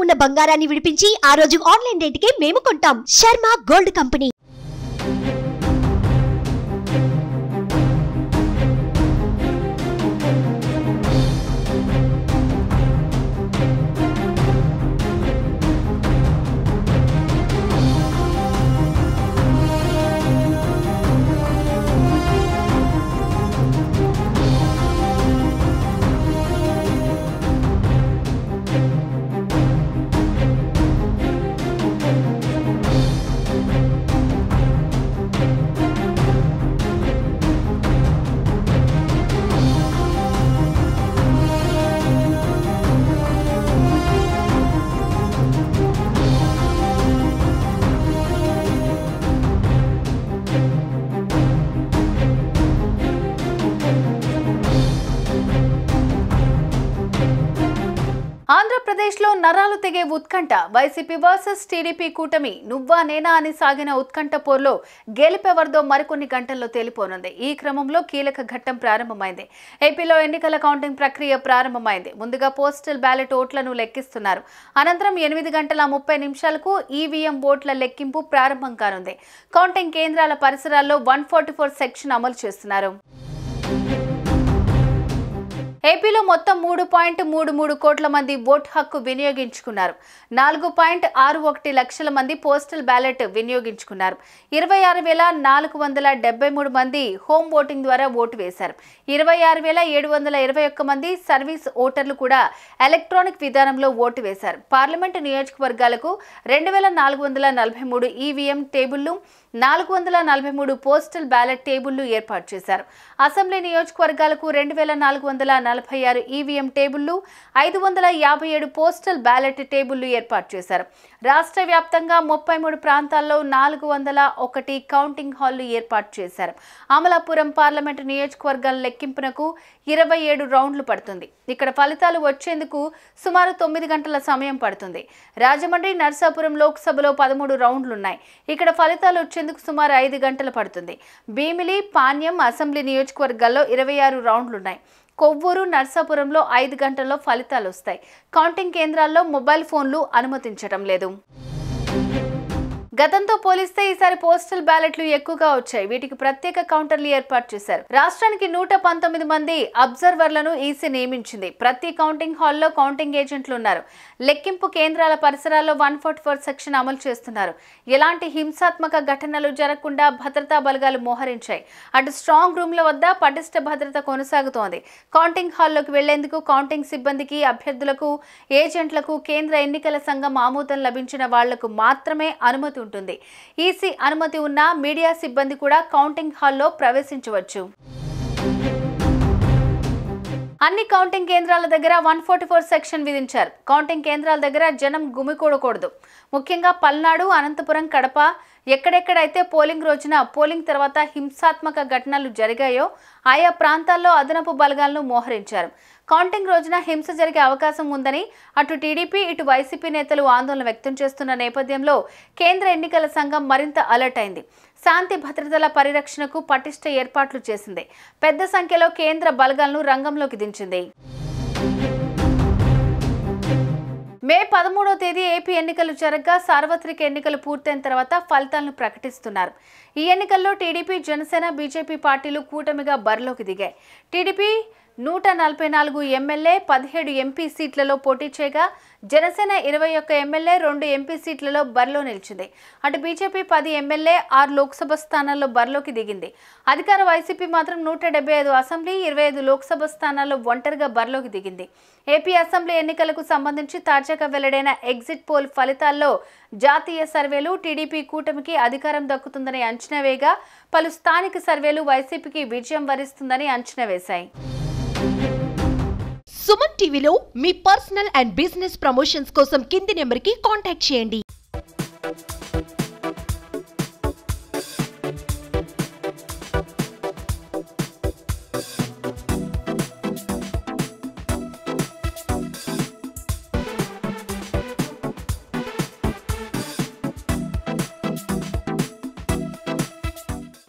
ఉన్న బంగారాన్ని విడిపించి ఆ రోజు ఆన్లైన్ రేటుకే మేము కొంటాం. Sharma gold company. ఆంధ్రప్రదేశ్లో నరాలు తెగే ఉత్కంఠ. వైసీపీ వర్సెస్ టీడీపీ కూటమి నువ్వా నేనా అని సాగిన ఉత్కంఠ పోర్లో గెలుపెవరిదో మరికొన్ని గంటల్లో తేలిపోనుంది. ఈ క్రమంలో కీలక ఘట్టం ప్రారంభమైంది. ఏపీలో ఎన్నికల కౌంటింగ్ ప్రక్రియ ప్రారంభమైంది. ముందుగా పోస్టల్ బ్యాలెట్ ఓట్లను లెక్కిస్తున్నారు. అనంతరం 8:30 ఈవీఎం ఓట్ల లెక్కింపు ప్రారంభం కానుంది. కౌంటింగ్ కేంద్రాల పరిసరాల్లో 144 సెక్షన్ అమలు చేస్తున్నారు. ఏపీలో మొత్తం 3.33 కోట్ల మంది ఓటు హక్కు వినియోగించుకున్నారు. 4.61 లక్షల మంది పోస్టల్ బ్యాలెట్ వినియోగించుకున్నారు. 26,473 మంది హోమ్ ఓటింగ్ ద్వారా ఓటు వేశారు. 26,721 మంది సర్వీస్ ఓటర్లు కూడా ఎలక్ట్రానిక్ విధానంలో ఓటు వేశారు. పార్లమెంటు నియోజకవర్గాలకు 2,443 ఈవీఎం టేబుళ్లు, 443 పోస్టల్ బ్యాలెట్ టేబుళ్లు ఏర్పాటు చేశారు. అసెంబ్లీ నియోజకవర్గాలకు 2,446 ఈవీఎం టేబుళ్లు, 557 పోస్టల్ బ్యాలెట్ టేబుళ్లు ఏర్పాటు చేశారు. రాష్ట్ర వ్యాప్తంగా 33 ప్రాంతాల్లో 401 కౌంటింగ్ హాళ్లు ఏర్పాటు చేశారు. అమలాపురం పార్లమెంటు నియోజకవర్గాల లెక్కింపునకు 27 రౌండ్లు పడుతుంది. ఇక్కడ ఫలితాలు వచ్చేందుకు సుమారు 9 గంటల సమయం పడుతుంది. రాజమండ్రి, నర్సాపురం లోక్సభలో 13 రౌండ్లున్నాయి. ఇక్కడ ఫలితాలు వచ్చేందుకు సుమారు 5 గంటలు పడుతుంది. భీమిలి, పాణ్యం అసెంబ్లీ నియోజకవర్గాల్లో 26 రౌండ్లున్నాయి. కొవ్వూరు, నర్సాపురంలో 5 గంటల్లో ఫలితాలు వస్తాయి. కౌంటింగ్ కేంద్రాల్లో మొబైల్ ఫోన్లు అనుమతించడం లేదు. గతంతో పోలిస్తే ఈసారి పోస్టల్ బ్యాలెట్లు ఎక్కువగా వచ్చాయి. వీటికి ప్రత్యేక కౌంటర్లు ఏర్పాటు చేశారు. రాష్ట్రానికి 119 మంది అబ్జర్వర్లను ఈసీ నియమించింది. ప్రతి కౌంటింగ్ హాల్లో కౌంటింగ్ ఏజెంట్లు ఉన్నారు. లెక్కింపు కేంద్రాల పరిసరాల్లో 144 సెక్షన్ అమలు చేస్తున్నారు. ఎలాంటి హింసాత్మక ఘటనలు జరగకుండా భద్రతా బలగాలు మోహరించాయి. అటు స్ట్రాంగ్ రూమ్ల వద్ద పటిష్ట భద్రత కొనసాగుతోంది. కౌంటింగ్ హాల్లోకి వెళ్లేందుకు కౌంటింగ్ సిబ్బందికి, అభ్యర్థులకు, ఏజెంట్లకు కేంద్ర ఎన్నికల సంఘం ఆమోదం లభించిన వాళ్లకు మాత్రమే అనుమతి ఉంటుంది. ఈసీ అనుమతి ఉన్న మీడియా సిబ్బంది కూడా కౌంటింగ్ హాల్లో ప్రవేశించవచ్చు. అన్ని కౌంటింగ్ కేంద్రాల దగ్గర 144 సెక్షన్ విధించారు. కౌంటింగ్ కేంద్రాల దగ్గర జనం గుమికూడకూడదు. ముఖ్యంగా పల్నాడు, అనంతపురం, కడప ఎక్కడెక్కడైతే పోలింగ్ రోజున, పోలింగ్ తర్వాత హింసాత్మక ఘటనలు జరిగాయో ఆయా ప్రాంతాల్లో అదనపు బలగాలను మోహరించారు. కౌంటింగ్ రోజున హింస జరిగే అవకాశం ఉందని అటు టీడీపీ, ఇటు వైసీపీ నేతలు ఆందోళన వ్యక్తం చేస్తున్న నేపథ్యంలో కేంద్ర ఎన్నికల సంఘం మరింత అలర్ట్ అయింది. శాంతి భద్రతల పరిరక్షణకు పటిష్ట ఏర్పాట్లు చేసింది. పెద్ద సంఖ్యలో కేంద్ర బలగాలను రంగంలోకి దించింది. మే 13వ తేదీ ఏపీ ఎన్నికలు జరగగా సార్వత్రిక ఎన్నికలు పూర్తయిన తర్వాత ఫలితాలను ప్రకటిస్తున్నారు. ఈ ఎన్నికల్లో టీడీపీ, జనసేన, బీజేపీ పార్టీలు కూటమిగా బరిలోకి దిగాయి. టీడీపీ 144 ఎమ్మెల్యే, 17 ఎంపీ సీట్లలో పోటీ చేయగా జనసేన 21 ఎమ్మెల్యే, 2 ఎంపీ సీట్లలో బరిలో నిలిచింది. అటు బీజేపీ 10 ఎమ్మెల్యే, 6 లోక్సభ స్థానాల్లో బరిలోకి దిగింది. అధికార వైసీపీ మాత్రం 175 అసెంబ్లీ, 25 లోక్సభ స్థానాల్లో ఒంటరిగా బరిలోకి దిగింది. ఏపీ అసెంబ్లీ ఎన్నికలకు సంబంధించి తాజాగా వెల్లడైన ఎగ్జిట్ పోల్ ఫలితాల్లో జాతీయ సర్వేలు టీడీపీ కూటమికి అధికారం దక్కుతుందని అంచనా వేయగా పలు స్థానిక సర్వేలు వైసీపీకి విజయం వరిస్తుందని అంచనా వేశాయి. సుమన్ టీవీలో మీ పర్సనల్ అండ్ బిజినెస్ ప్రమోషన్స్ కోసం కింది నెంబర్కి కాంటాక్ట్ చేయండి.